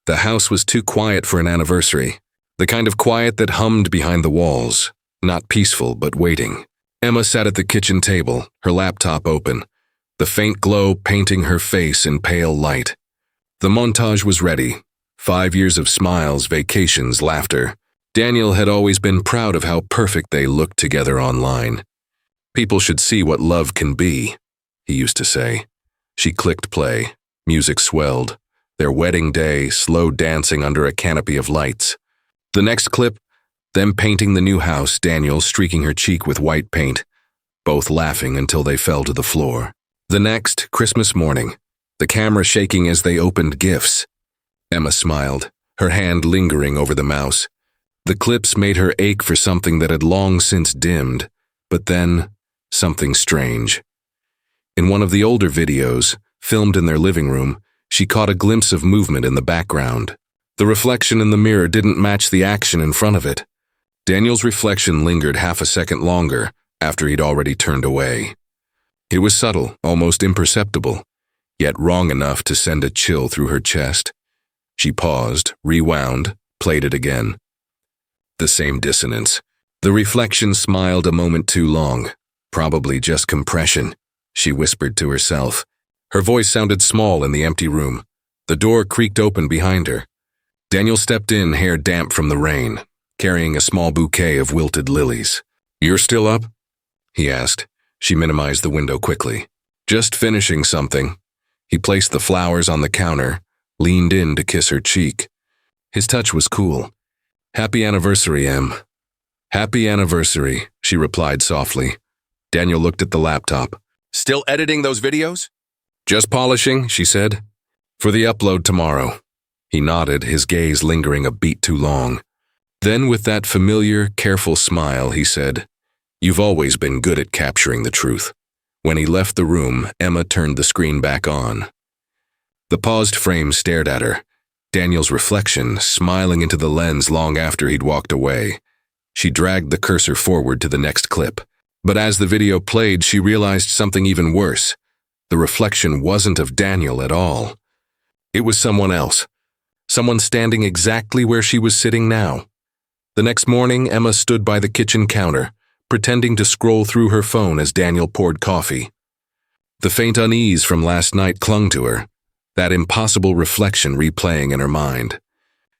The house was too quiet for an anniversary. The kind of quiet that hummed behind the walls. Not peaceful, but waiting. Emma sat at the kitchen table, her laptop open, the faint glow painting her face in pale light. The montage was ready. 5 years of smiles, vacations, laughter. Daniel had always been proud of how perfect they looked together online. People should see what love can be, he used to say. She clicked play. Music swelled. Their wedding day, slow dancing under a canopy of lights. The next clip, them painting the new house, Daniel streaking her cheek with white paint, both laughing until they fell to the floor. The next, Christmas morning, the camera shaking as they opened gifts. Emma smiled, her hand lingering over the mouse. The clips made her ache for something that had long since dimmed, but then, something strange. In one of the older videos, filmed in their living room, she caught a glimpse of movement in the background. The reflection in the mirror didn't match the action in front of it. Daniel's reflection lingered half a second longer after he'd already turned away. It was subtle, almost imperceptible, yet wrong enough to send a chill through her chest. She paused, rewound, played it again. The same dissonance. The reflection smiled a moment too long. Probably just compression, she whispered to herself. Her voice sounded small in the empty room. The door creaked open behind her. Daniel stepped in, hair damp from the rain, carrying a small bouquet of wilted lilies. "You're still up?" he asked. She minimized the window quickly. "Just finishing something." He placed the flowers on the counter, leaned in to kiss her cheek. His touch was cool. "Happy anniversary, Em." "Happy anniversary," she replied softly. Daniel looked at the laptop. "Still editing those videos?" "Just polishing," she said. "For the upload tomorrow." He nodded, his gaze lingering a beat too long. Then, with that familiar, careful smile, he said, "You've always been good at capturing the truth." When he left the room, Emma turned the screen back on. The paused frame stared at her, Daniel's reflection smiling into the lens long after he'd walked away. She dragged the cursor forward to the next clip. But as the video played, she realized something even worse. The reflection wasn't of Daniel at all. It was someone else. Someone standing exactly where she was sitting now. The next morning, Emma stood by the kitchen counter, pretending to scroll through her phone as Daniel poured coffee. The faint unease from last night clung to her, that impossible reflection replaying in her mind.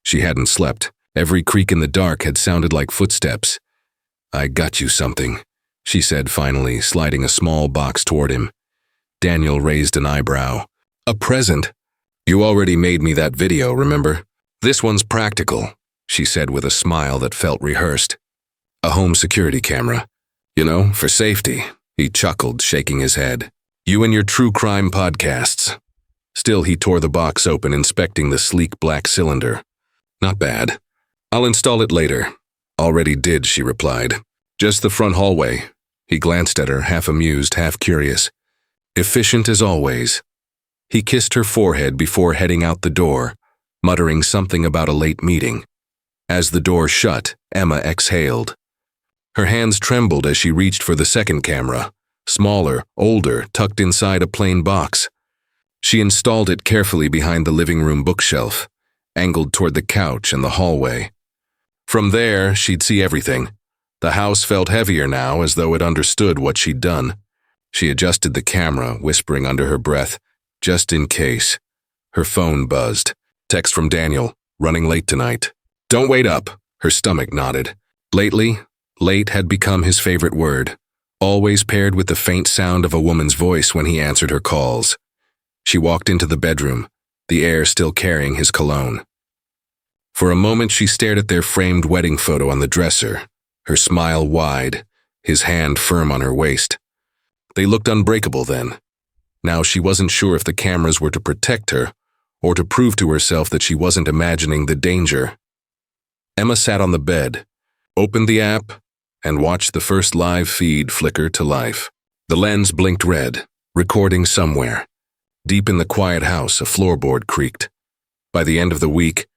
She hadn't slept. Every creak in the dark had sounded like footsteps. "I got you something," she said finally, sliding a small box toward him. Daniel raised an eyebrow. "A present? You already made me that video, remember? This one's practical," she said with a smile that felt rehearsed. "A home security camera. You know, for safety," he chuckled, shaking his head. "You and your true crime podcasts." Still, he tore the box open, inspecting the sleek black cylinder. "Not bad. I'll install it later." "Already did," she replied. "Just the front hallway." He glanced at her, half amused, half curious. "Efficient as always." He kissed her forehead before heading out the door, muttering something about a late meeting. As the door shut, Emma exhaled. Her hands trembled as she reached for the second camera, smaller, older, tucked inside a plain box. She installed it carefully behind the living room bookshelf, angled toward the couch and the hallway. From there, she'd see everything. The house felt heavier now, as though it understood what she'd done. She adjusted the camera, whispering under her breath, "Just in case." Her phone buzzed. Text from Daniel, "Running late tonight." "Don't wait up." Her stomach nodded. Lately, late had become his favorite word, always paired with the faint sound of a woman's voice when he answered her calls. She walked into the bedroom, the air still carrying his cologne. For a moment she stared at their framed wedding photo on the dresser, her smile wide, his hand firm on her waist. They looked unbreakable then. Now she wasn't sure if the cameras were to protect her or to prove to herself that she wasn't imagining the danger. Emma sat on the bed, opened the app, and watched the first live feed flicker to life. The lens blinked red, recording somewhere. Deep in the quiet house, a floorboard creaked. By the end of the week,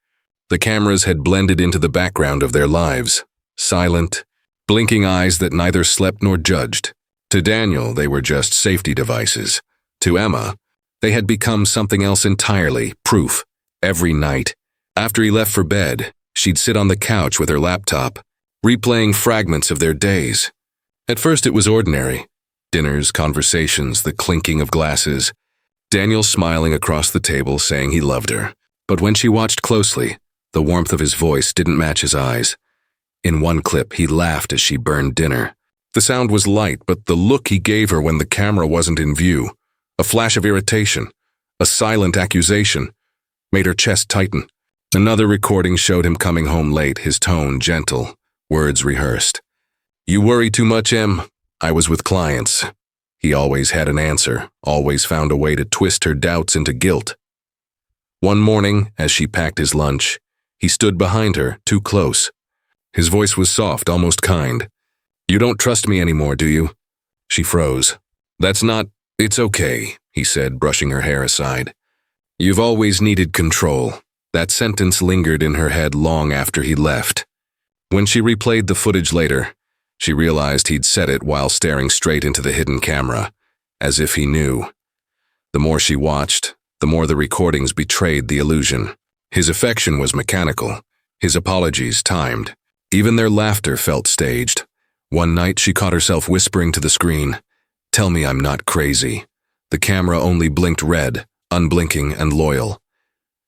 the cameras had blended into the background of their lives, silent, blinking eyes that neither slept nor judged. To Daniel, they were just safety devices. To Emma, they had become something else entirely, proof. Every night, After he left for bed, she'd sit on the couch with her laptop, replaying fragments of their days. At first it was ordinary. Dinners, conversations, the clinking of glasses. Daniel smiling across the table saying he loved her. But when she watched closely, the warmth of his voice didn't match his eyes. In one clip, he laughed as she burned dinner. The sound was light, but the look he gave her when the camera wasn't in view, a flash of irritation, a silent accusation, made her chest tighten. Another recording showed him coming home late, his tone gentle, words rehearsed. "You worry too much, Em. I was with clients." He always had an answer, always found a way to twist her doubts into guilt. One morning, as she packed his lunch, he stood behind her, too close. His voice was soft, almost kind. "You don't trust me anymore, do you?" She froze. "It's okay," he said, brushing her hair aside. "You've always needed control." That sentence lingered in her head long after he left. When she replayed the footage later, she realized he'd said it while staring straight into the hidden camera, as if he knew. The more she watched, the more the recordings betrayed the illusion. His affection was mechanical, his apologies timed. Even their laughter felt staged. One night she caught herself whispering to the screen, "Tell me I'm not crazy." The camera only blinked red, unblinking and loyal.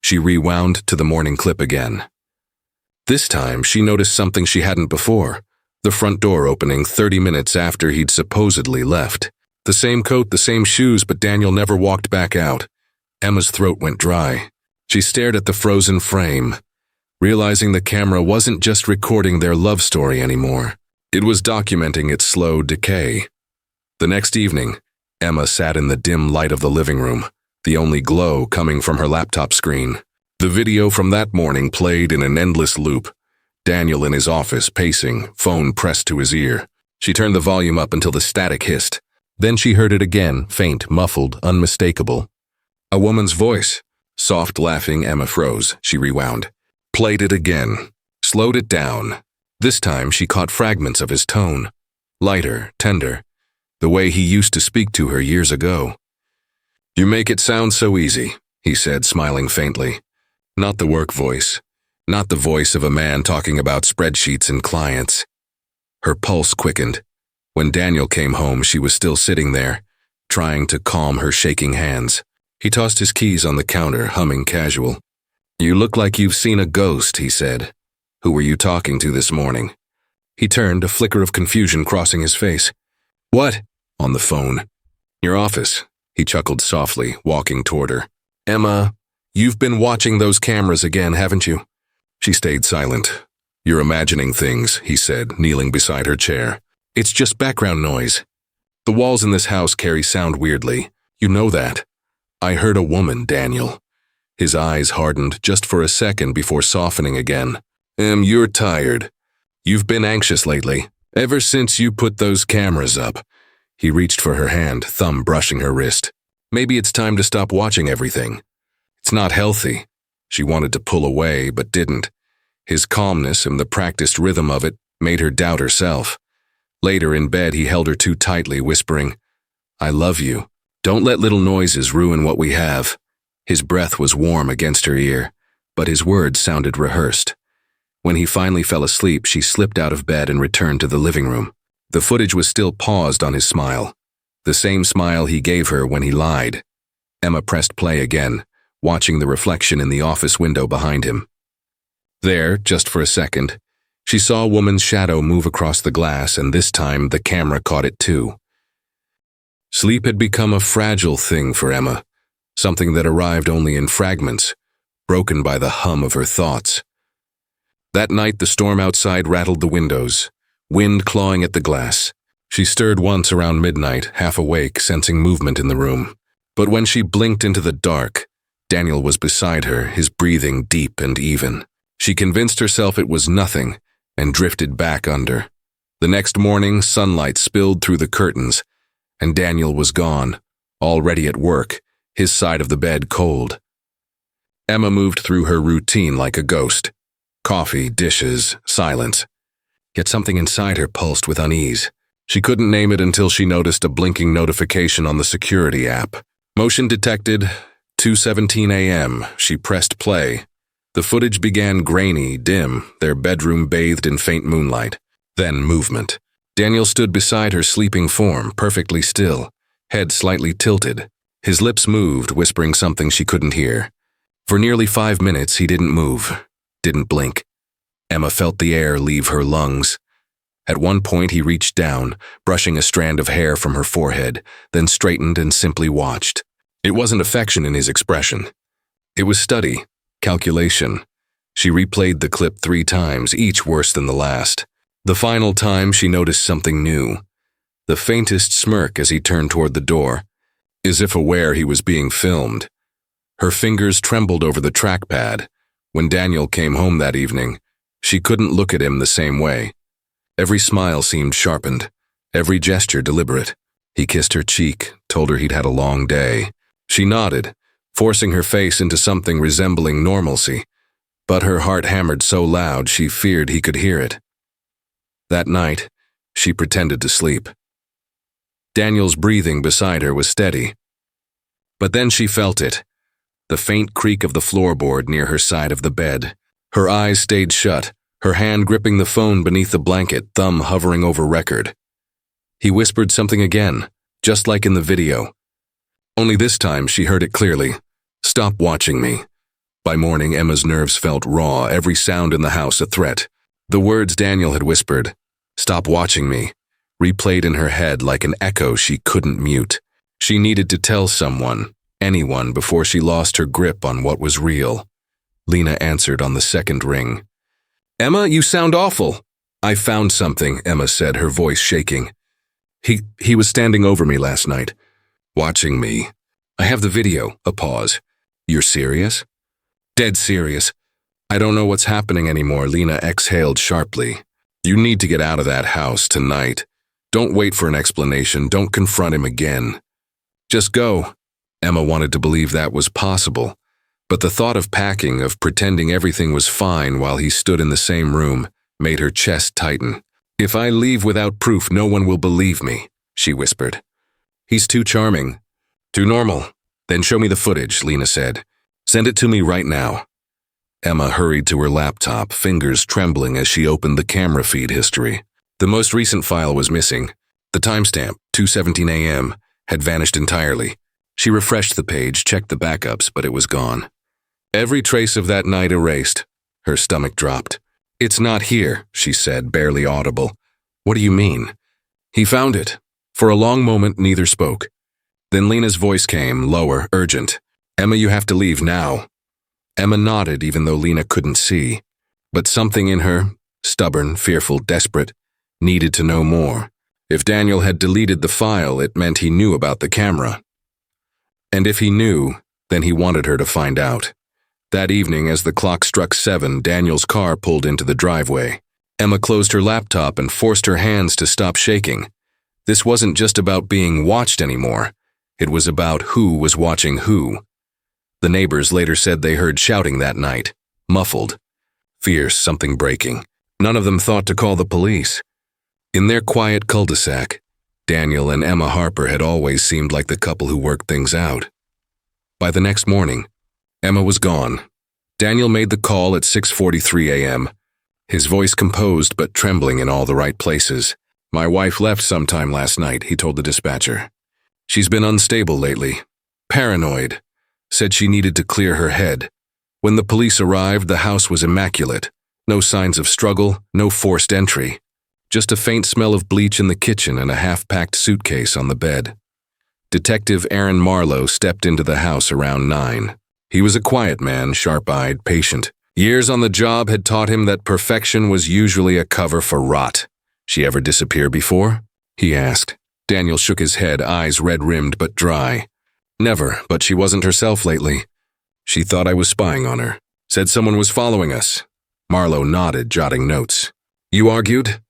She rewound to the morning clip again. This time she noticed something she hadn't before. The front door opening 30 minutes after he'd supposedly left. The same coat, the same shoes, but Daniel never walked back out. Emma's throat went dry. She stared at the frozen frame, realizing the camera wasn't just recording their love story anymore. It was documenting its slow decay. The next evening, Emma sat in the dim light of the living room, the only glow coming from her laptop screen. The video from that morning played in an endless loop. Daniel in his office, pacing, phone pressed to his ear. She turned the volume up until the static hissed. Then she heard it again, faint, muffled, unmistakable. A woman's voice. Soft laughing. Emma froze. She rewound. Played it again. Slowed it down. This time she caught fragments of his tone. Lighter, tender. The way he used to speak to her years ago. "You make it sound so easy," he said, smiling faintly. Not the work voice. Not the voice of a man talking about spreadsheets and clients. Her pulse quickened. When Daniel came home, she was still sitting there, trying to calm her shaking hands. He tossed his keys on the counter, humming casual. "You look like you've seen a ghost," he said. "Who were you talking to this morning?" He turned, a flicker of confusion crossing his face. "What?" On the phone. "Your office," he chuckled softly, walking toward her. "Emma, you've been watching those cameras again, haven't you?" She stayed silent. "You're imagining things," he said, kneeling beside her chair. "It's just background noise. The walls in this house carry sound weirdly. You know that." "I heard a woman, Daniel." His eyes hardened just for a second before softening again. You're tired. You've been anxious lately, ever since you put those cameras up." He reached for her hand, thumb brushing her wrist. "Maybe it's time to stop watching everything. It's not healthy." She wanted to pull away, but didn't. His calmness and the practiced rhythm of it made her doubt herself. Later in bed, he held her too tightly, whispering, "I love you. Don't let little noises ruin what we have." His breath was warm against her ear, but his words sounded rehearsed. When he finally fell asleep, she slipped out of bed and returned to the living room. The footage was still paused on his smile, the same smile he gave her when he lied. Emma pressed play again, watching the reflection in the office window behind him. There, just for a second, she saw a woman's shadow move across the glass, and this time the camera caught it too. Sleep had become a fragile thing for Emma, something that arrived only in fragments, broken by the hum of her thoughts. That night the storm outside rattled the windows, wind clawing at the glass. She stirred once around midnight, half awake, sensing movement in the room. But when she blinked into the dark, Daniel was beside her, his breathing deep and even. She convinced herself it was nothing and drifted back under. The next morning, sunlight spilled through the curtains, and Daniel was gone, already at work, his side of the bed cold. Emma moved through her routine like a ghost. Coffee, dishes, silence. Yet something inside her pulsed with unease. She couldn't name it until she noticed a blinking notification on the security app. Motion detected, 2:17 a.m. She pressed play. The footage began grainy, dim, their bedroom bathed in faint moonlight. Then movement. Daniel stood beside her sleeping form, perfectly still, head slightly tilted. His lips moved, whispering something she couldn't hear. For nearly 5 minutes, he didn't move, didn't blink. Emma felt the air leave her lungs. At one point, he reached down, brushing a strand of hair from her forehead, then straightened and simply watched. It wasn't affection in his expression. It was study, calculation. She replayed the clip 3 times, each worse than the last. The final time, she noticed something new. The faintest smirk as he turned toward the door, as if aware he was being filmed. Her fingers trembled over the trackpad. When Daniel came home that evening, she couldn't look at him the same way. Every smile seemed sharpened, every gesture deliberate. He kissed her cheek, told her he'd had a long day. She nodded, forcing her face into something resembling normalcy, but her heart hammered so loud she feared he could hear it. That night, she pretended to sleep. Daniel's breathing beside her was steady. But then she felt it, the faint creak of the floorboard near her side of the bed. Her eyes stayed shut, her hand gripping the phone beneath the blanket, thumb hovering over record. He whispered something again, just like in the video. Only this time she heard it clearly. "Stop watching me." By morning, Emma's nerves felt raw, every sound in the house a threat. The words Daniel had whispered, "Stop watching me," replayed in her head like an echo she couldn't mute. She needed to tell someone, anyone, before she lost her grip on what was real. Lena answered on the second ring. "Emma, you sound awful." "I found something," Emma said, her voice shaking. He was standing over me last night, watching me. I have the video." A pause. "You're serious?" "Dead serious. I don't know what's happening anymore," Lena exhaled sharply. "You need to get out of that house tonight. Don't wait for an explanation. Don't confront him again. Just go." Emma wanted to believe that was possible, but the thought of packing, of pretending everything was fine while he stood in the same room, made her chest tighten. "If I leave without proof, no one will believe me," she whispered. "He's too charming. Too normal." "Then show me the footage," Lena said. "Send it to me right now." Emma hurried to her laptop, fingers trembling as she opened the camera feed history. The most recent file was missing. The timestamp, 2:17 a.m., had vanished entirely. She refreshed the page, checked the backups, but it was gone. Every trace of that night erased. Her stomach dropped. "It's not here," she said, barely audible. "What do you mean?" "He found it." For a long moment, neither spoke. Then Lena's voice came, lower, urgent. "Emma, you have to leave now." Emma nodded, even though Lena couldn't see. But something in her, stubborn, fearful, desperate, needed to know more. If Daniel had deleted the file, it meant he knew about the camera. And if he knew, then he wanted her to find out. That evening, as the clock struck 7, Daniel's car pulled into the driveway. Emma closed her laptop and forced her hands to stop shaking. This wasn't just about being watched anymore. It was about who was watching who. The neighbors later said they heard shouting that night, muffled, fierce, something breaking. None of them thought to call the police. In their quiet cul-de-sac, Daniel and Emma Harper had always seemed like the couple who worked things out. By the next morning, Emma was gone. Daniel made the call at 6:43 a.m., his voice composed but trembling in all the right places. "My wife left sometime last night," he told the dispatcher. "She's been unstable lately, paranoid. Said she needed to clear her head. When the police arrived, the house was immaculate. No signs of struggle, no forced entry. Just a faint smell of bleach in the kitchen and a half-packed suitcase on the bed." Detective Aaron Marlowe stepped into the house around 9. He was a quiet man, sharp-eyed, patient. Years on the job had taught him that perfection was usually a cover for rot. "She ever disappear before?" he asked. Daniel shook his head, eyes red-rimmed but dry. "Never, but she wasn't herself lately. She thought I was spying on her. Said someone was following us." Marlowe nodded, jotting notes. "You argued?"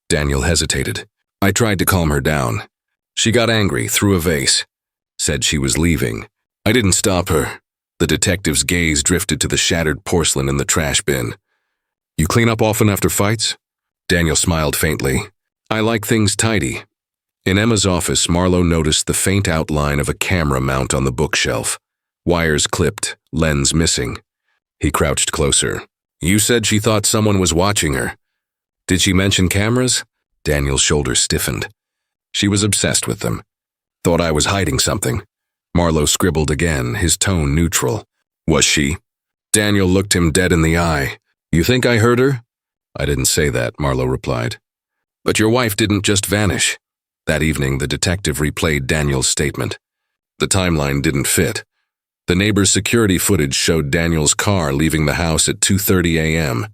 Daniel hesitated. "I tried to calm her down. She got angry, threw a vase. Said she was leaving. I didn't stop her." The detective's gaze drifted to the shattered porcelain in the trash bin. "You clean up often after fights?" Daniel smiled faintly. "I like things tidy." In Emma's office, Marlowe noticed the faint outline of a camera mount on the bookshelf. Wires clipped, lens missing. He crouched closer. You said she thought someone was watching her. Did she mention cameras? Daniel's shoulders stiffened. She was obsessed with them. Thought I was hiding something. Marlowe scribbled again, his tone neutral. Was she? Daniel looked him dead in the eye. You think I heard her? I didn't say that, Marlowe replied. But your wife didn't just vanish. That evening, the detective replayed Daniel's statement. The timeline didn't fit. The neighbor's security footage showed Daniel's car leaving the house at 2:30 a.m.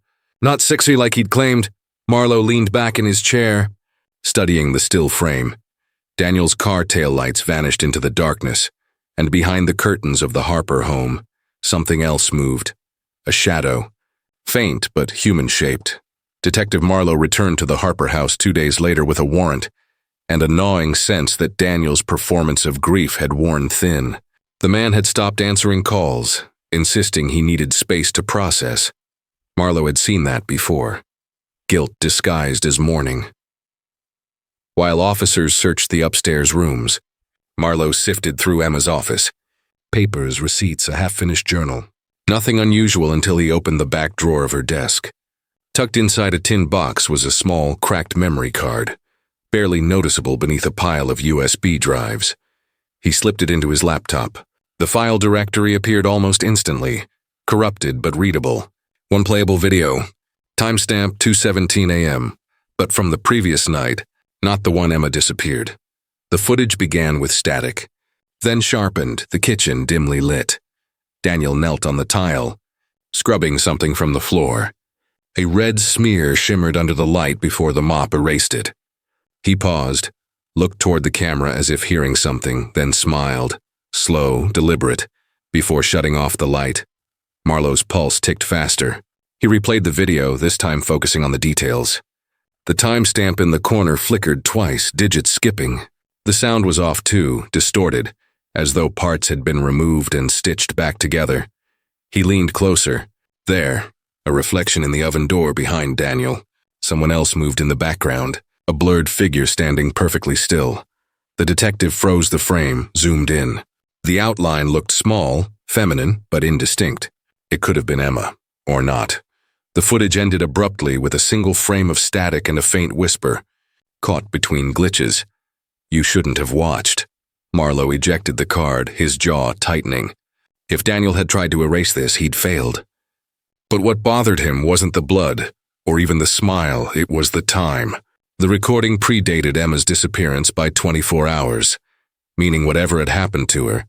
Not sexy like he'd claimed. Marlowe leaned back in his chair, studying the still frame. Daniel's car taillights vanished into the darkness, and behind the curtains of the Harper home, something else moved. A shadow. Faint but human-shaped. Detective Marlowe returned to the Harper house 2 days later with a warrant, and a gnawing sense that Daniel's performance of grief had worn thin. The man had stopped answering calls, insisting he needed space to process. Marlowe had seen that before. Guilt disguised as mourning. While officers searched the upstairs rooms, Marlowe sifted through Emma's office. Papers, receipts, a half-finished journal. Nothing unusual until he opened the back drawer of her desk. Tucked inside a tin box was a small, cracked memory card, barely noticeable beneath a pile of USB drives. He slipped it into his laptop. The file directory appeared almost instantly, corrupted but readable. One playable video, timestamp 2:17 a.m., but from the previous night, not the one Emma disappeared. The footage began with static, then sharpened, the kitchen dimly lit. Daniel knelt on the tile, scrubbing something from the floor. A red smear shimmered under the light before the mop erased it. He paused, looked toward the camera as if hearing something, then smiled, slow, deliberate, before shutting off the light. Marlowe's pulse ticked faster. He replayed the video, this time focusing on the details. The timestamp in the corner flickered twice, digits skipping. The sound was off too, distorted, as though parts had been removed and stitched back together. He leaned closer. There, a reflection in the oven door behind Daniel. Someone else moved in the background, a blurred figure standing perfectly still. The detective froze the frame, zoomed in. The outline looked small, feminine, but indistinct. It could have been Emma, or not. The footage ended abruptly with a single frame of static and a faint whisper, caught between glitches. You shouldn't have watched. Marlowe ejected the card, his jaw tightening. If Daniel had tried to erase this, he'd failed. But what bothered him wasn't the blood, or even the smile, it was the time. The recording predated Emma's disappearance by 24 hours, meaning whatever had happened to her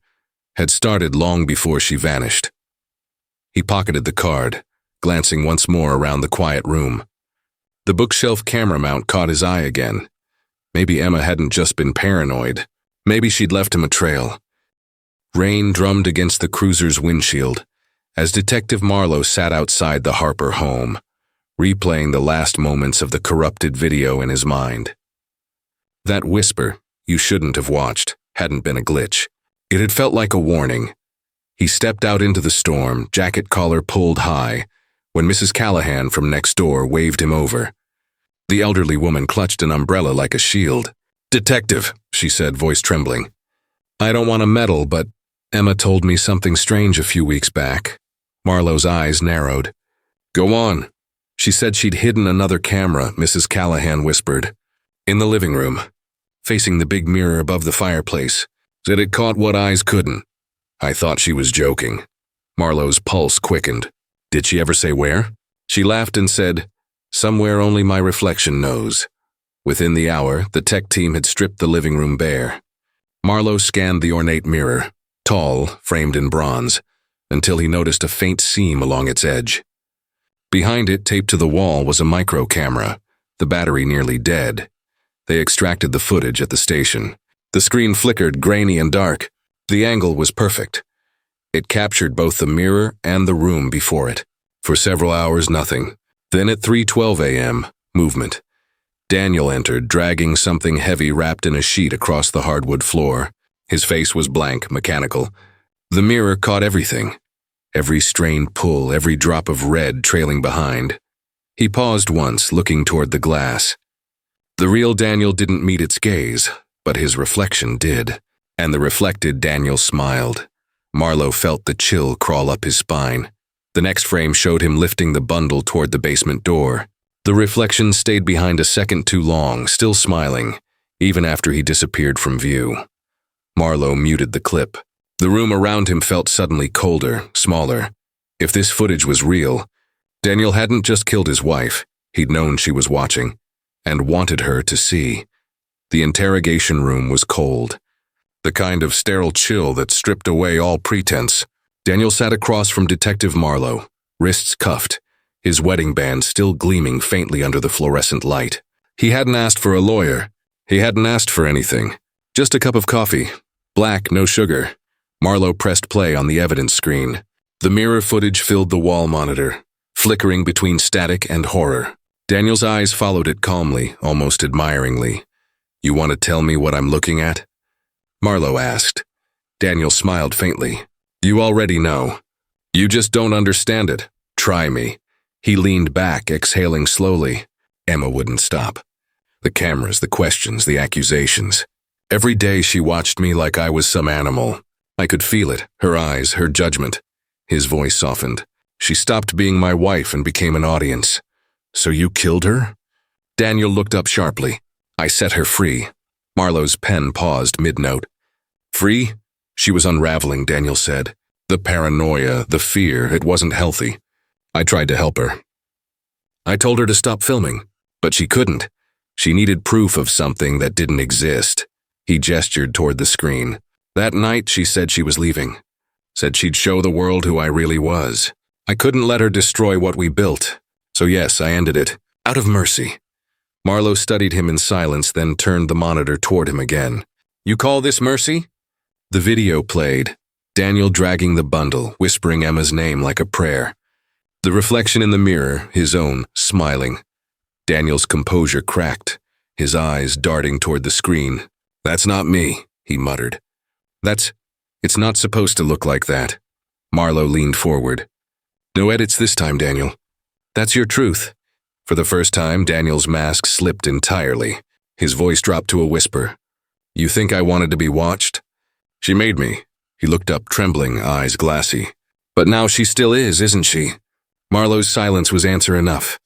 had started long before she vanished. He pocketed the card, glancing once more around the quiet room. The bookshelf camera mount caught his eye again. Maybe Emma hadn't just been paranoid. Maybe she'd left him a trail. Rain drummed against the cruiser's windshield as Detective Marlowe sat outside the Harper home, replaying the last moments of the corrupted video in his mind. That whisper, you shouldn't have watched, hadn't been a glitch. It had felt like a warning. He stepped out into the storm, jacket collar pulled high, when Mrs. Callahan from next door waved him over. The elderly woman clutched an umbrella like a shield. "Detective," she said, voice trembling. "I don't want to meddle, but Emma told me something strange a few weeks back." Marlowe's eyes narrowed. "Go on." "She said she'd hidden another camera," Mrs. Callahan whispered. "In the living room, facing the big mirror above the fireplace. Said it caught what eyes couldn't." I thought she was joking. Marlowe's pulse quickened. "Did she ever say where?" She laughed and said, "Somewhere only my reflection knows." Within the hour, the tech team had stripped the living room bare. Marlowe scanned the ornate mirror, tall, framed in bronze, until he noticed a faint seam along its edge. Behind it, taped to the wall, was a micro camera, the battery nearly dead. They extracted the footage at the station. The screen flickered, grainy and dark. The angle was perfect. It captured both the mirror and the room before it. For several hours, nothing. Then at 3:12 a.m., movement. Daniel entered, dragging something heavy wrapped in a sheet across the hardwood floor. His face was blank, mechanical. The mirror caught everything. Every strained pull, every drop of red trailing behind. He paused once, looking toward the glass. The real Daniel didn't meet its gaze, but his reflection did. And the reflected Daniel smiled. Marlowe felt the chill crawl up his spine. The next frame showed him lifting the bundle toward the basement door. The reflection stayed behind a second too long, still smiling, even after he disappeared from view. Marlowe muted the clip. The room around him felt suddenly colder, smaller. If this footage was real, Daniel hadn't just killed his wife. He'd known she was watching, and wanted her to see. The interrogation room was cold. The kind of sterile chill that stripped away all pretense. Daniel sat across from Detective Marlowe, wrists cuffed, his wedding band still gleaming faintly under the fluorescent light. He hadn't asked for a lawyer. He hadn't asked for anything. Just a cup of coffee. Black, no sugar. Marlowe pressed play on the evidence screen. The mirror footage filled the wall monitor, flickering between static and horror. Daniel's eyes followed it calmly, almost admiringly. "You want to tell me what I'm looking at?" Marlowe asked. Daniel smiled faintly. "You already know. You just don't understand it. Try me." He leaned back, exhaling slowly. Emma wouldn't stop. The cameras, the questions, the accusations. Every day she watched me like I was some animal. I could feel it, her eyes, her judgment. His voice softened. "She stopped being my wife and became an audience." "So you killed her?" Daniel looked up sharply. "I set her free." Marlowe's pen paused mid-note. "Free?" She was unraveling, Daniel said. The paranoia, the fear, it wasn't healthy. I tried to help her. I told her to stop filming, but she couldn't. She needed proof of something that didn't exist. He gestured toward the screen. That night, she said she was leaving. Said she'd show the world who I really was. I couldn't let her destroy what we built. So yes, I ended it. Out of mercy. Marlowe studied him in silence, then turned the monitor toward him again. "You call this mercy?" The video played. Daniel dragging the bundle, whispering Emma's name like a prayer. The reflection in the mirror, his own, smiling. Daniel's composure cracked, his eyes darting toward the screen. "That's not me," he muttered. It's not supposed to look like that." Marlowe leaned forward. "No edits this time, Daniel. That's your truth." For the first time, Daniel's mask slipped entirely. His voice dropped to a whisper. "You think I wanted to be watched? She made me." He looked up, trembling, eyes glassy. "But now she still is, isn't she?" Marlowe's silence was answer enough.